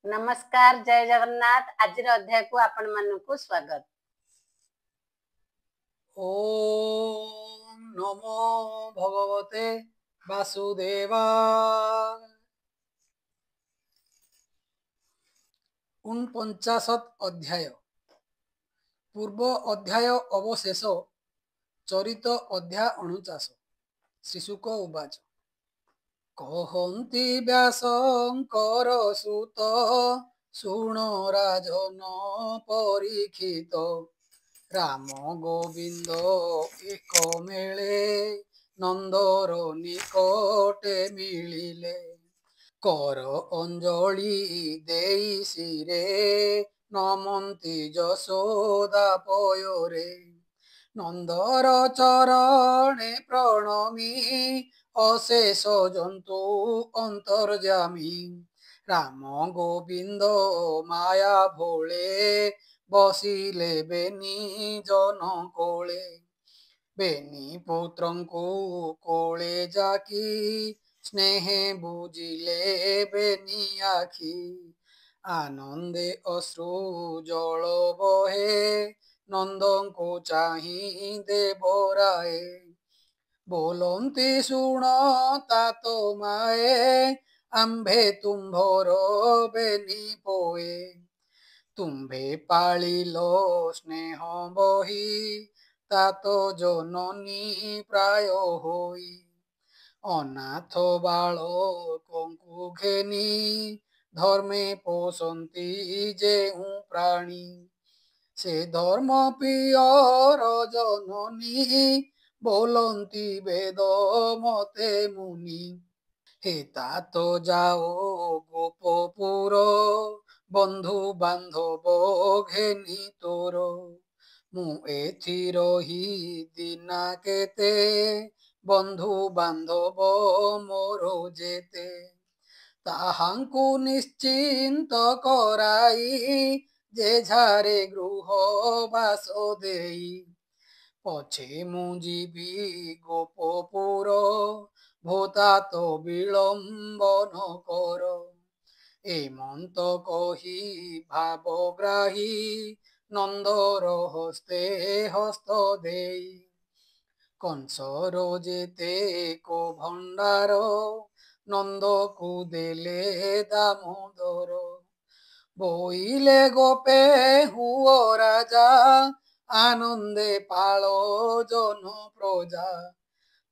नमस्कार जय जगन्नाथ। आज अध्याय को आपण मानकु स्वागत। ओम नमो भगवते वासुदेवा। 49 अध्याय पूर्व अध्याय अवशेष चरित अध्याय 49। श्रीशुक उवाच कहन्ति व्यासंकर सुत शुण राजन परीक्षित राम गोविंद एक मेले नंदर निकटे मिलिले कर अंजलि देई शिरे नमन्ति यशोदा पयोरे नंदर चरणे प्रणमी अशेष जंतु अंतर्जामी राम गोविंद माया भोले बसिले बेनी जन कोले बेनी पुत्रंकु कोले जाकी स्नेहे बुझिले बेनी आखि आनंदे अश्रु जल बहे नंदंकु चाहि देवराय बोलन्ति शुण तात माए आंभे तुम्भर बेनी पोए तुम्भे पालिलो स्नेह बही तात जननी प्राय होई अनाथ बालकंकु घेनी धर्मे पोषन्ति जेउ प्राणी से धर्म प्रियर जननी बोलन्ति वेद मते मुनि हे तात जाओ गोपपुर बंधु बांधव घेनी तोर मु एथि रही दिना केते बंधु बांधव मोर जेते ताहांकु निश्चिंत कराई जे झारे गृह बास देई पछे मु जीवी गोपपुर भोता तो विलंब न कर एमंत कही भावग्राही नंदर हस्ते हस्त देई कंसर जेते को भंडार नंद को देले दामोदर बोइले गोपे हुओ राजा आनंदे पालो जन प्रजा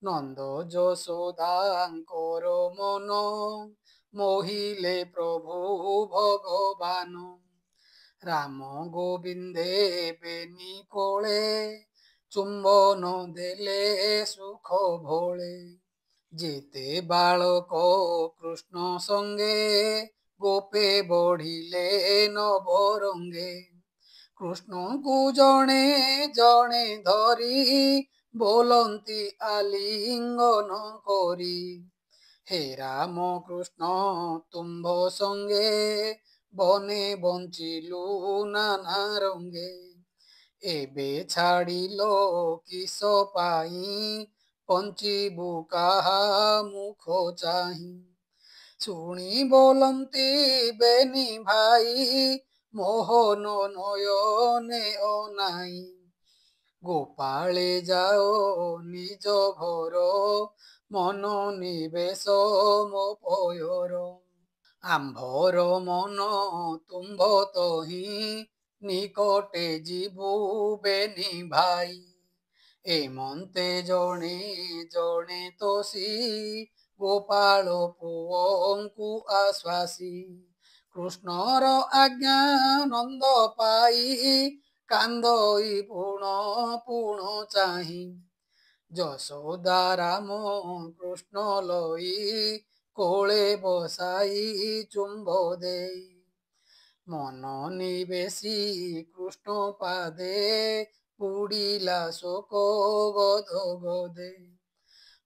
नंद यशोदांकर मन मोहिले प्रभु भगवान राम गोविंदे बेनी कोले चुंबन देले सुख भोले जेते बालक कृष्ण संगे गोपे बढ़िले नवरंगे कृष्ण को जणे जणे धरी बोलन्ति आलिंगन करी हे राम कृष्ण तुम्भ संगे बने बंचिलु नाना रंगे एबे छाड़िलो किस पाई पंचिबु काहा मुख चाही शुणी बोलन्ति बेनी भाई मोहन नयने अनाई गोपाले जाओ निज घर मन निवेश मो पयर आंभर मन तुम्भ तही निकटे जीवु बेनी भाई एमंते जणे जणे तोसी गोपाल पुओंकु आश्वासी कृष्णर आज्ञा नंद पाई कांदई पुण पुण चाही यशोदा राम कृष्ण लई कोले बसाई चुंब देई मन निवेशी कृष्ण पादे पुड़िला शोक गध गदे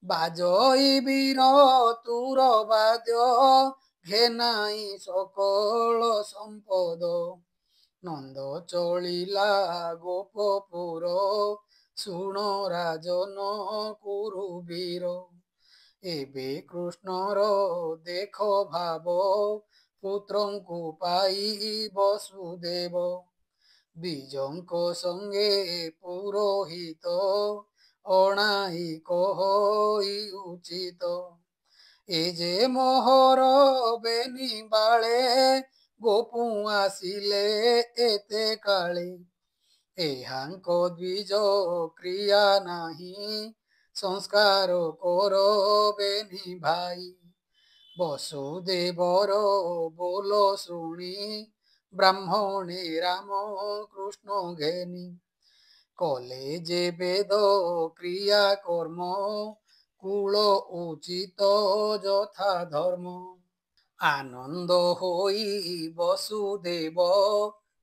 बाजई वीर तुर बाद्य घेनाई सकल संपद नंद चलिला गोपपुर शुण राजन कुरुवीर एबे कृष्णर देख भाव ପୁତ୍ରଙ୍କୁ ପାଇ ବସୁଦେବ ବିଜଙ୍କ ସଙ୍ଗେ ପୁରୋହିତ ଅଣାଇ କହଇ ଉଚିତ ଏ ଯେ ମୋହର ବେନି ବାଳେ ଗୋପୁ ଆସିଲେ ଏତେ କାଳେ ଏହାଙ୍କ ଦ୍ୱିଜ କ୍ରିୟା ନାହିଁ ସଂସ୍କାର କର ବେନି ଭାଇ ବସୁଦେବର ବୋଲ ଶୁଣି ବ୍ରାହ୍ମଣେ ରାମ କୃଷ୍ଣ ଘେନି କଲେ ଯେ ବେଦ କ୍ରିୟା କର୍ମ କୂଳ ଉଚିତ ଯଥା ଧର୍ମ ଆନନ୍ଦ ହୋଇ ବସୁଦେବ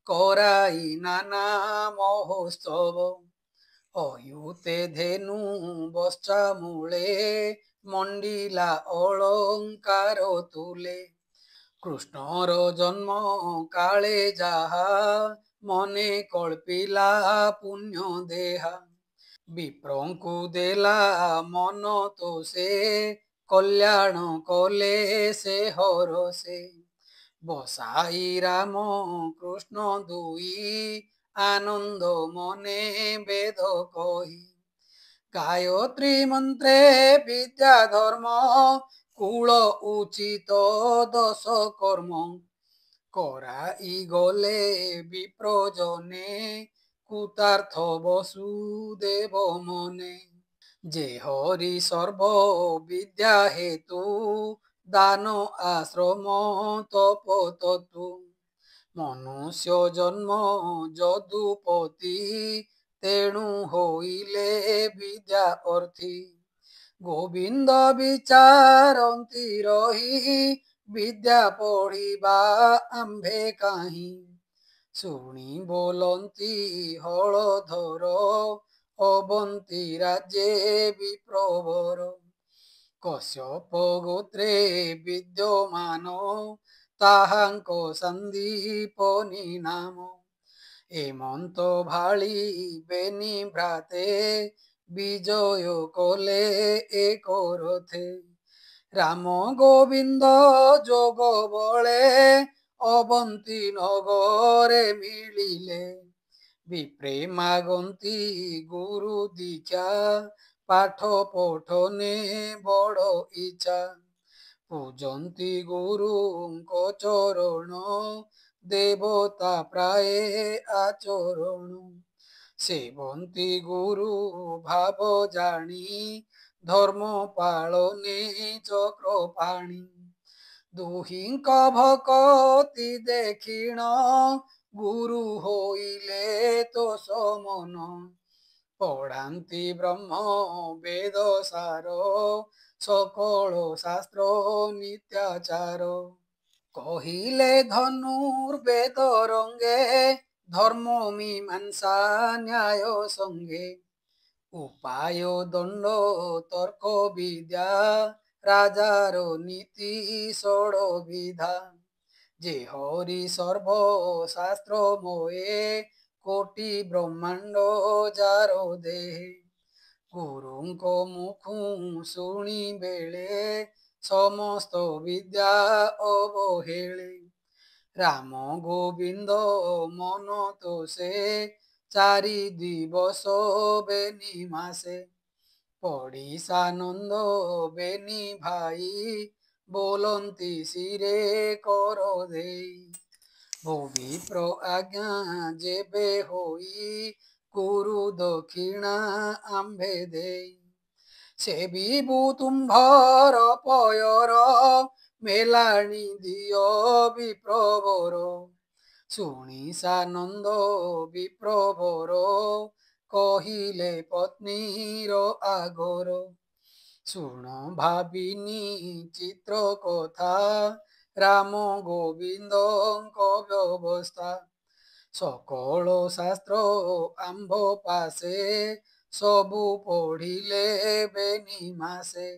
କରାଇ ନାନା ମହୋତ୍ସବ ଅୟୁତେ ଧେନୁ ବଶ୍ଚା ମୂଳେ ମଣ୍ଡିଲା ଅଳଙ୍କାର ତୁଲେ କୃଷ୍ଣର ଜନ୍ମ କାଳେ ଯାହା ମନେ କଳ୍ପିଲା ପୁଣ୍ୟ ଦେହା ବିପ୍ରଙ୍କୁ ଦେଲା ମନ ତ ସେ କଲ୍ୟାଣ କଲେ ସେ ହରସେ ବସାଇ ରାମ କୃଷ୍ଣ ଦୁଇ ଆନନ୍ଦ ମନେ ବେଦ କହି ଗାୟତ୍ରୀ ମନ୍ତ୍ରେ ବିଦ୍ୟା ଧର୍ମ କୂଳ ଉଚିତ ଦଶ କର୍ମ କରାଇ ଗଲେ ବିପ୍ରଜନେ କୃତାର୍ଥ ବସୁଦେବ ମନେ ଯେ ହରି ସର୍ବ ବିଦ୍ୟା ହେତୁ ଦାନ ଆଶ୍ରମ ତପତତୁ ମନୁଷ୍ୟ ଜନ୍ମ ଯଦୁପତି ତେଣୁ ହୋଇଲେ ବିଦ୍ୟା ଅର୍ଥୀ ଗୋବିନ୍ଦ ବିଚାରନ୍ତି ରହି ବିଦ୍ୟା ପଢ଼ିବା ଆମ୍ଭେ କାହିଁ ଶୁଣି ବୋଲନ୍ତି ହଳଧର ଅବନ୍ତୀ ରାଜ୍ୟେ ବିପ୍ରବର କଶ୍ୟପ ଗୋତ୍ରେ ବିଦ୍ୟମାନ ତାହାଙ୍କ ସନ୍ଦୀପନି ନାମ ଏମନ୍ତ ଭାଳି ବେନି ଭ୍ରାତେ ବିଜୟ କଲେ ଏକ ରଥେ ରାମ ଗୋବିନ୍ଦ ଯୋଗ ବଳେ ଅବନ୍ତୀ ନଗରେ ମିଳିଲେ ବିପ୍ରେ ମାଗନ୍ତି ଗୁରୁ ଦୀକ୍ଷା ପାଠ ପଠନେ ବଡ଼ ଇଚ୍ଛା ପୂଜନ୍ତି ଗୁରୁଙ୍କ ଚରଣ ଦେବତା ପ୍ରାୟ ଆଚରଣ ସେବନ୍ତି ଗୁରୁ ଭାବ ଜାଣି ଧର୍ମ ପାଳନେ ଚକ୍ରପାଣି ଦୁହିଁଙ୍କ ଭକତି ଦେଖିଣ ଗୁରୁ ହୋଇଲେ ତ ସମନ ପଢ଼ାନ୍ତି ବ୍ରହ୍ମ ବେଦ ସାର ସକଳ ଶାସ୍ତ୍ର ନିତ୍ୟାଚାର କହିଲେ ଧନୁର୍ବେଦ ରଙ୍ଗେ ଧର୍ମ ମୀମାଂସା ନ୍ୟାୟ ସଙ୍ଗେ ଉପାୟ ଦଣ୍ଡ ତର୍କ ବିଦ୍ୟା ରାଜାର ନୀତି ଷଡ଼ ବିଧା ଯେ ହରି ସର୍ବ ଶାସ୍ତ୍ର ମୋଏ କୋଟି ବ୍ରହ୍ମାଣ୍ଡ ଯାର ଦେହେ ଗୁରୁଙ୍କ ମୁଖୁ ଶୁଣି ବେଳେ ସମସ୍ତ ବିଦ୍ୟା ଅବହେଳେ ରାମ ଗୋବିନ୍ଦ ମନ ତ ସେ ଚାରି ଦିବସ ବେନି ମାସେ ପଢ଼ି ସାନନ୍ଦ ବେନି ଭାଇ ବୋଲନ୍ତି ଶିରେ କର ଦେଇ ଭୂବିପ୍ର ଆଜ୍ଞା ଯେବେ ହୋଇ ଗୁରୁ ଦକ୍ଷିଣା ଆମ୍ଭେ ଦେଇ ସେ ବିଭୁ ତୁମ୍ଭର ପୟର ମେଲାଣି ଦିଅ ବିପ୍ରବର ଶୁଣି ସାନନ୍ଦ ବିପ୍ରବର କହିଲେ ପତ୍ନୀର ଆଗର ଶୁଣ ଭାବିନି ଚିତ୍ର କଥା ରାମ ଗୋବିନ୍ଦଙ୍କ ବ୍ୟବସ୍ଥା ସକଳ ଶାସ୍ତ୍ର ଆମ୍ଭ ପାଶେ ସବୁ ପଢ଼ିଲେ ବେନି ମାସେ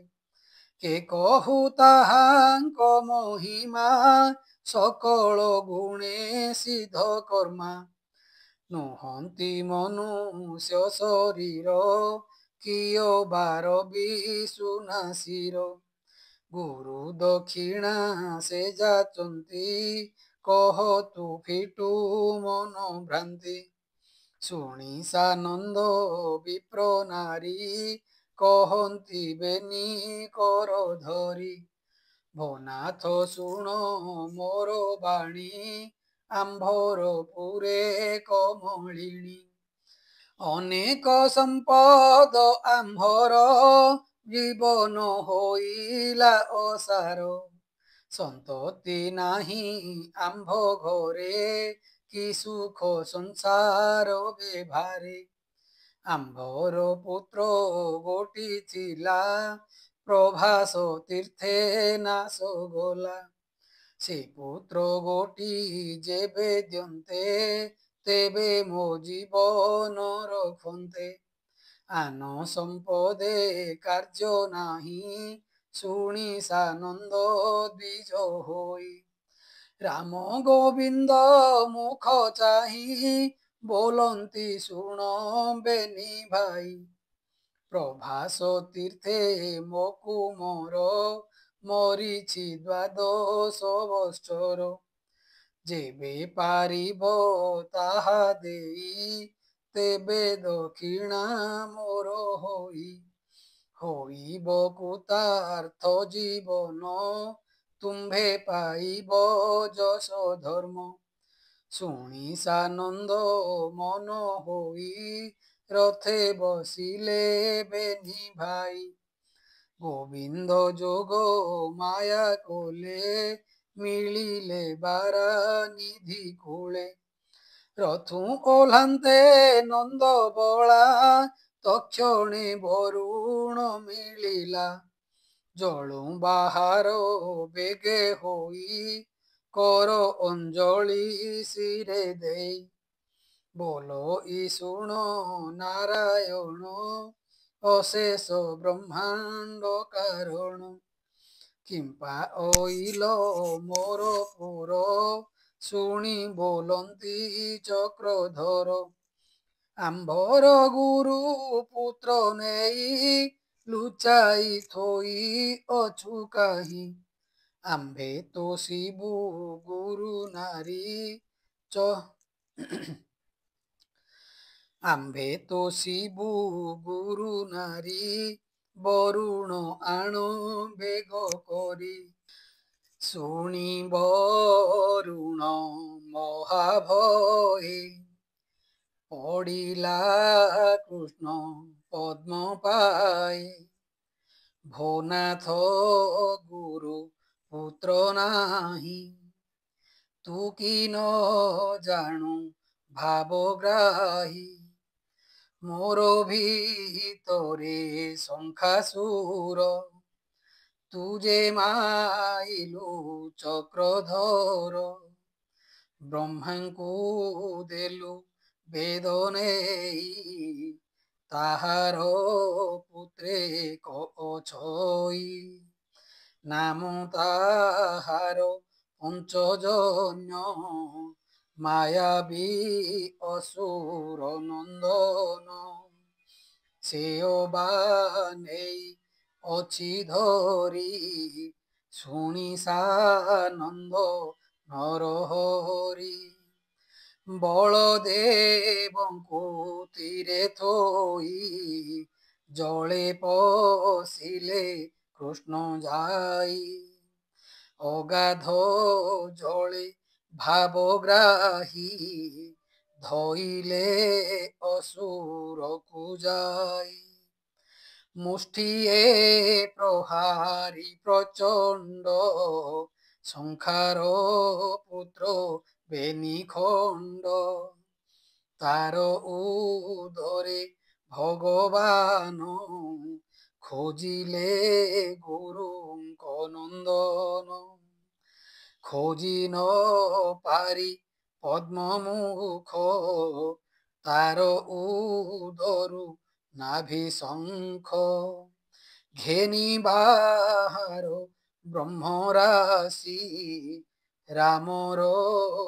କେ କହୁ ତାହାଙ୍କ ମହିମା ସକଳ ଗୁଣେ ସିଦ୍ଧ କର୍ମା ନୁହନ୍ତି ମନୁଷ୍ୟ ଶରୀର କିୟ ବାର ବି ସୁନାସିର ଗୁରୁ ଦକ୍ଷିଣା ସେ ଯାଚନ୍ତି, କହ ତୁ ଫିଟୁ ମନ ଭ୍ରାନ୍ତି। ଶୁଣି ସାନନ୍ଦ ବିପ୍ର ନାରୀ, କହନ୍ତି ବେନି କର ଧରି। ଭନାଥ ଶୁଣ ମୋର ବାଣୀ, ଆମ୍ଭର ପୁରେ କମଳିଣୀ। ଅନେକ ସମ୍ପଦ ଆମ୍ଭର, ଜୀବନ ହୋଇଲା ଅସାର। ସନ୍ତତି ନାହିଁ ଆମ୍ଭ ଘରେ, କି ସୁଖ ସଂସାର ବେଭାରେ। ଆମ୍ଭର ପୁତ୍ର ଗୋଟି ଥିଲା, ପ୍ରଭାସ ତୀର୍ଥେ ନାଶ ଗଲା। ସେ ପୁତ୍ର ଗୋଟି ଯେବେ ଦିଅନ୍ତେ, ତେବେ ମୋ ଜୀବନ ରଖନ୍ତେ। ଆନ ସମ୍ପଦେ କାର୍ଯ୍ୟ ନାହିଁ, ଶୁଣି ସାନନ୍ଦ ଦ୍ୱିଜ ହୋଇ। ରାମ ଗୋବିନ୍ଦ ମୁଖ ଚାହିଁ, ବୋଲନ୍ତି ଶୁଣ ବେନି ଭାଇ। ପ୍ରଭାସ ତୀର୍ଥେ ମୋ କୁମର, ମରିଛି ଦ୍ୱାଦଶ ବର୍ଷର। ଯେବେ ପାରିବ ତାହା ଦେଇ, ତେବେ ଦକ୍ଷିଣା ମୋର ହୋଇ। ହୋଇବ କୃତାର୍ଥ ଜୀବନ, ତୁମ୍ଭେ ପାଇବ ଯଶ ଧର୍ମ। ଶୁଣି ସାନନ୍ଦ ମନ ହୋଇ, ରଥେ ବସିଲେ ବେନି ଭାଇ। ଗୋବିନ୍ଦ ଯୋଗ ମାୟା କୋଲେ, ମିଳିଲେ ବାରାନିଧି କୂଳେ। ରଥୁ ଓହ୍ଲାନ୍ତେ ନନ୍ଦ ବଳା, ତକ୍ଷଣେ ବରୁଣ ମିଳିଲା। ଜଳୁ ବାହାର ବେଗେ ହୋଇ, କର ଅଞ୍ଜଳି ଶିରେ ଦେଇ। ବୋଲ ଇ ଶୁଣ ନାରାୟଣ, ଅଶେଷ ବ୍ରହ୍ମାଣ୍ଡ କାରଣ। କିମ୍ପା ଅଇଲ ମୋର ପୁର, ଶୁଣି ବୋଲନ୍ତି ଚକ୍ରଧର। ଆମ୍ଭର ଗୁରୁ ପୁତ୍ର ନେଇ, ଲୁଚାଇ ଥୋଇ ଅଛୁ କାହିଁ। ଆମ୍ଭେ ତୋଷିବୁ ଗୁରୁ ନାରୀ, ଆମ୍ଭେ ତୋଷିବୁ ଗୁରୁ ନାରୀ, ବରୁଣ ଆଣ ବେଗ କରି। ଶୁଣି ବରୁଣ ମହାଭୟେ, ପଡ଼ିଲା କୃଷ୍ଣ ପଦ୍ମ ପାଏ। ଭୋନାଥ ଗୁରୁ ପୁତ୍ର ନାହିଁ, ତୁ କି ନ ଜାଣୁ ଭାବଗ୍ରାହୀ। ମୋର ଭିତରେ ଶଙ୍ଖାସୁର, ତୁ ଯେ ମାଇଲୁ ଚକ୍ରଧର। ବ୍ରହ୍ମାଙ୍କୁ ଦେଲୁ ବେଦ ନେଇ, ତାହାର ପୁତ୍ରେ ଅଛଇ। ନାମ ତାହାର ପଞ୍ଚଜନ୍ୟ, ମାୟାବୀ ଅସୁର ନନ୍ଦନ। ସେ ଅବା ନେଇ ଅଛି ଧରି, ଶୁଣି ସାନନ୍ଦ ନରହରି। ବଳଦେବଙ୍କୁ ତୀରେ ଥୋଇ, ଜଳେ ପଶିଲେ କୃଷ୍ଣ ଯାଇ। ଅଗାଧ ଜଳେ ଭାବଗ୍ରାହୀ, ଧଇଲେ ଅସୁରକୁ ଯାଇ। ମୁଷ୍ଟିଏ ପ୍ରହାରୀ ପ୍ରଚଣ୍ଡ, ଶଙ୍ଖାର ପୁତ୍ର ବେନି ଖଣ୍ଡ। ତାର ଉଦରେ ଭଗବାନ, ଖୋଜିଲେ ଗୁରୁଙ୍କ ନନ୍ଦନ। ଖୋଜି ନ ପାରି ପଦ୍ମ ମୁଖ, ତାର ଉଦରୁ ନାଭି ଶଙ୍ଖ। ଘେନି ବାହାର ବ୍ରହ୍ମ ରାଶି, ରାମର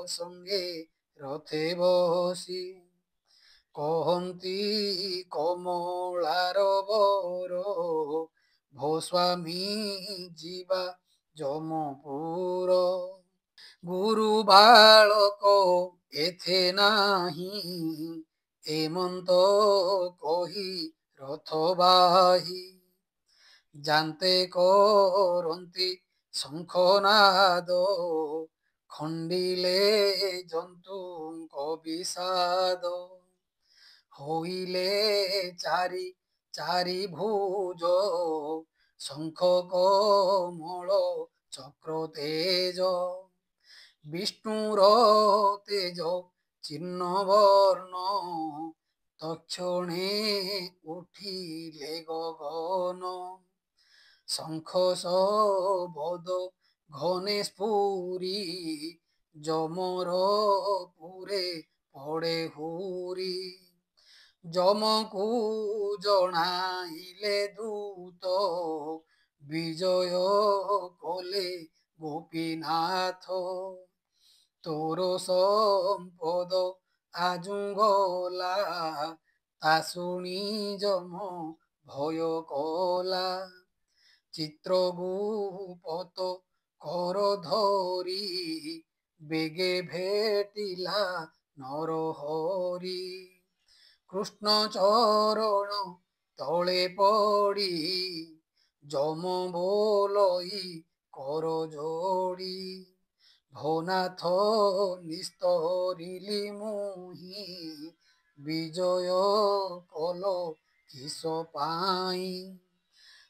ସଙ୍ଗେ ରଥେ ବସି। କହନ୍ତି କମଳାର ବର, ଭୋ ସ୍ୱାମୀ ଯିବା ଯମପୁର। ଗୁରୁ ବାଳକ ଏଥେ ନାହିଁ, ଏମନ୍ତ କହି ରଥବାହୀ। ଯାନ୍ତେ କରନ୍ତି ଶଙ୍ଖନାଦ, ଖଣ୍ଡିଲେ ଜନ୍ତୁଙ୍କ ବିଷାଦ। ହୋଇଲେ ଚାରି ଚାରି ଭୁଜ, ଶଙ୍ଖ କମଳ ଚକ୍ର ତେଜ। ବିଷ୍ଣୁର ତେଜ ଚିହ୍ନ ବର୍ଣ୍ଣ, ତକ୍ଷଣେ ଉଠିଲେ ଗଗନ। ଶଙ୍ଖ ଶବଦ ଘନେ ସ୍ଫୁରି, ଯମର ପୁରେ ପଡ଼େ ହୁରି। ଯମକୁ ଜଣାଇଲେ ଦୂତ, ବିଜୟ କଲେ ଗୋପୀନାଥ। ତୋର ସମ୍ପଦ ଆଜୁ ଗଲା, ତା ଶୁଣି ଯମ ଭୟ କଲା। ଚିତ୍ରଗୁପ୍ତ କର ଧରି, ବେଗେ ଭେଟିଲା ନରହରି। କୃଷ୍ଣ ଚରଣ ତଳେ ପଡ଼ି, ଯମ ବୋଲଇ କର ଯୋଡ଼ି। ଭୋ ନାଥ ନିସ୍ତରିଲି ମୁହିଁ, ବିଜୟ କଲ କିସ ପାଇଁ।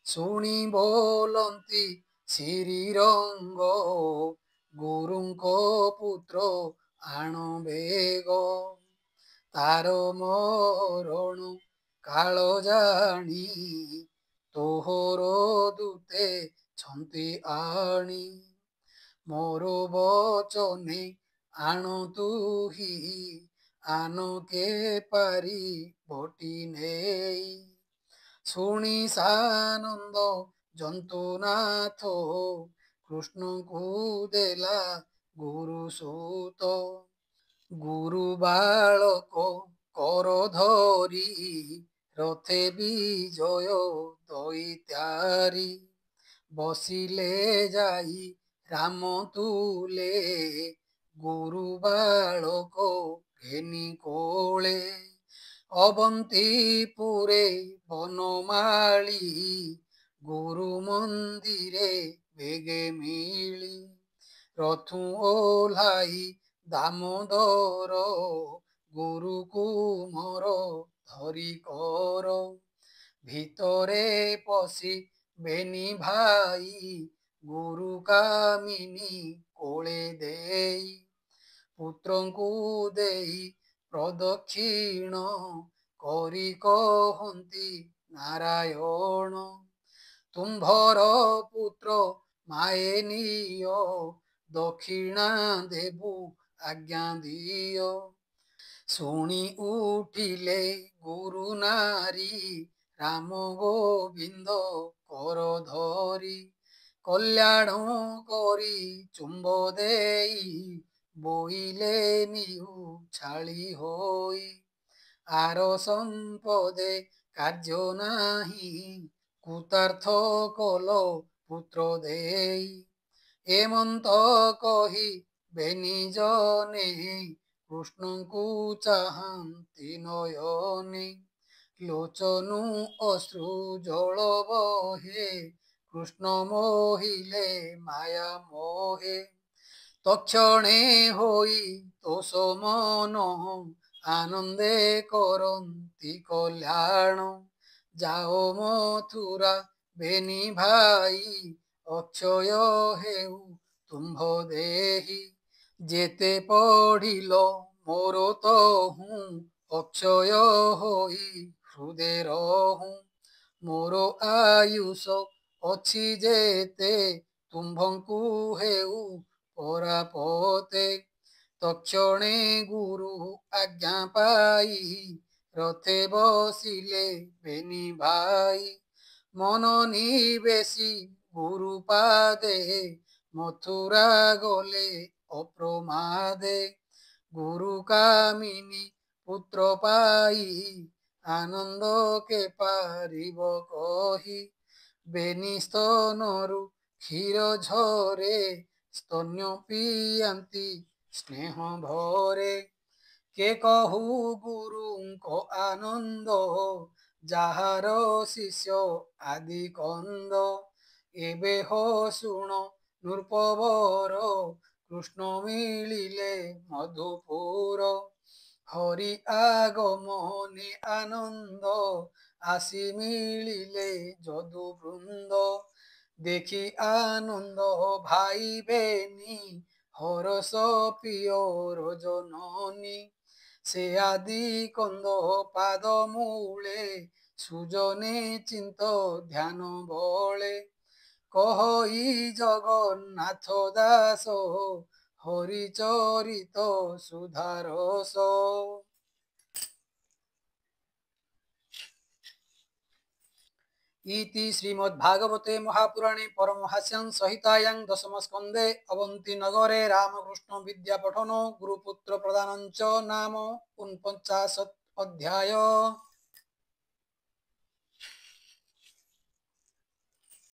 ଶୁଣି ବୋଲନ୍ତି ଶ୍ରୀରଙ୍ଗ, ଗୁରୁଙ୍କ ପୁତ୍ର ଆଣ ବେଗ। ତାର ମରଣ କାଳ ଜାଣି, ତୋହର ଦୂତେ ଛନ୍ତି ଆଣି। ମୋର ବଚନେ ଆଣ ତୁହି, ଆନ କେ ପାରି ବଟି ନେଇ। ଶୁଣି ସାନନ୍ଦ ଜନ୍ତୁନାଥ, କୃଷ୍ଣଙ୍କୁ ଦେଲା ଗୁରୁ ସୂତ। ଗୁରୁ ବାଳକ କର ଧରି, ରଥେ ବିଜୟ ଦଇତ୍ୟାରି। ବସିଲେ ଯାଇ ରାମ ତୁଲେ, ଗୁରୁ ବାଳକ ଘେନି କୋଳେ। ଅବନ୍ତିପୁରେ ବନମାଳି, ଗୁରୁ ମନ୍ଦିରେ ବେଗେ ମିଳି। ରଥୁ ଓହ୍ଲାଇ ଦାମୋଦର, ଗୁରୁକୁ ମୋର ଧରି କର। ଭିତରେ ପଶି ବେନି ଭାଇ, ଗୁରୁ କାମିନୀ କୋଳେ ଦେଇ। ପୁତ୍ରଙ୍କୁ ଦେଇ ପ୍ରଦକ୍ଷିଣ, କରି କହନ୍ତି ନାରାୟଣ। ତୁମ୍ଭର ପୁତ୍ର ମାଏ ନିଅ, ଦକ୍ଷିଣା ଦେବୁ ଆଜ୍ଞା ଦିଅ। ଶୁଣି ଉଠିଲେ ଗୁରୁ ନାରୀ, ରାମ ଗୋବିନ୍ଦ କର ଧରି। କଲ୍ୟାଣ କରି ଚୁମ୍ବ ଦେଇ, ବୋଇଲେ ନିଉଛାଳି ହୋଇ। ଆର ସମ୍ପଦେ କାର୍ଯ୍ୟ ନାହିଁ, କୃତାର୍ଥ କଲ ପୁତ୍ର ଦେଇ। ଏମନ୍ତ କହି ବେନି ଜନେ, କୃଷ୍ଣଙ୍କୁ ଚାହାନ୍ତି ନୟନେ। ଲୋଚନୁ ଅଶ୍ରୁ ଜଳ ବହେ, କୃଷ୍ଣ ମୋହିଲେ ମାୟା ମୋହେ। ତକ୍ଷଣେ ହୋଇ ତୋଷ ମନ, ଆନନ୍ଦେ କରନ୍ତି କଲ୍ୟାଣ। ଯାଅ ମଥୁରା ବେନି ଭାଇ, ଅକ୍ଷୟ ହେଉ ତୁମ୍ଭ ଦେହି। ଯେତେ ପଢ଼ିଲ ମୋର ତହୁଁ, ଅକ୍ଷୟ ହୋଇ ହୃଦେ ରହୁଁ। ମୋର ଆୟୁଷ ଅଛି ଯେତେ, ତୁମ୍ଭଙ୍କୁ ହେଉ ପରାପତେ। ତକ୍ଷଣେ ଗୁରୁ ଆଜ୍ଞା ପାଇ, ରଥେ ବସିଲେ ବେନି ଭାଇ। ମନ ନିବେଶି ଗୁରୁ ପାଦେ, ମଥୁରା ଗଲେ ଅପ୍ରମାଦେ। ଗୁରୁ କାମିନୀ ପୁତ୍ର ପାଇ, ଆନନ୍ଦ କେ ପାରିବ କହି। ବେନି ସ୍ତନରୁ କ୍ଷୀର ଝରେ ସ୍ତନ୍ୟ ପିଅନ୍ତି ସ୍ନେହ ଭରେ। କେ କହୁ ଗୁରୁଙ୍କ ଆନନ୍ଦ ଯାହାର ଶିଷ୍ୟ ଆଦି କନ୍ଦ। ଏବେ ହୋ ଶୁଣ ନୃପବର କୃଷ୍ଣ ମିଳିଲେ ମଧୁପୁର। ହରି ଆଗମନେ ଆନନ୍ଦ ଆସି ମିଳିଲେ ଯଦୁ ବୃନ୍ଦ। ଦେଖି ଆନନ୍ଦ ଭାଇବେନି ହରଷ ପ୍ରିୟର ଜନନୀ। ସେ ଆଦି କନ୍ଦ ପାଦ ମୂଳେ ସୁଜନେ ଚିନ୍ତ ଧ୍ୟାନ ବଳେ। କହଇ ଜଗନ୍ନାଥ ଦାସ ହରିଚରିତ ସୁଧାରସ। इति श्रीमद्भागवते महापुराणे परमहास्यां संहितायां दशमस्कन्धे अवन्तीनगरे रामकृष्ण विद्यापठनो गुरुपुत्र प्रदानं च नाम 49 अध्याय।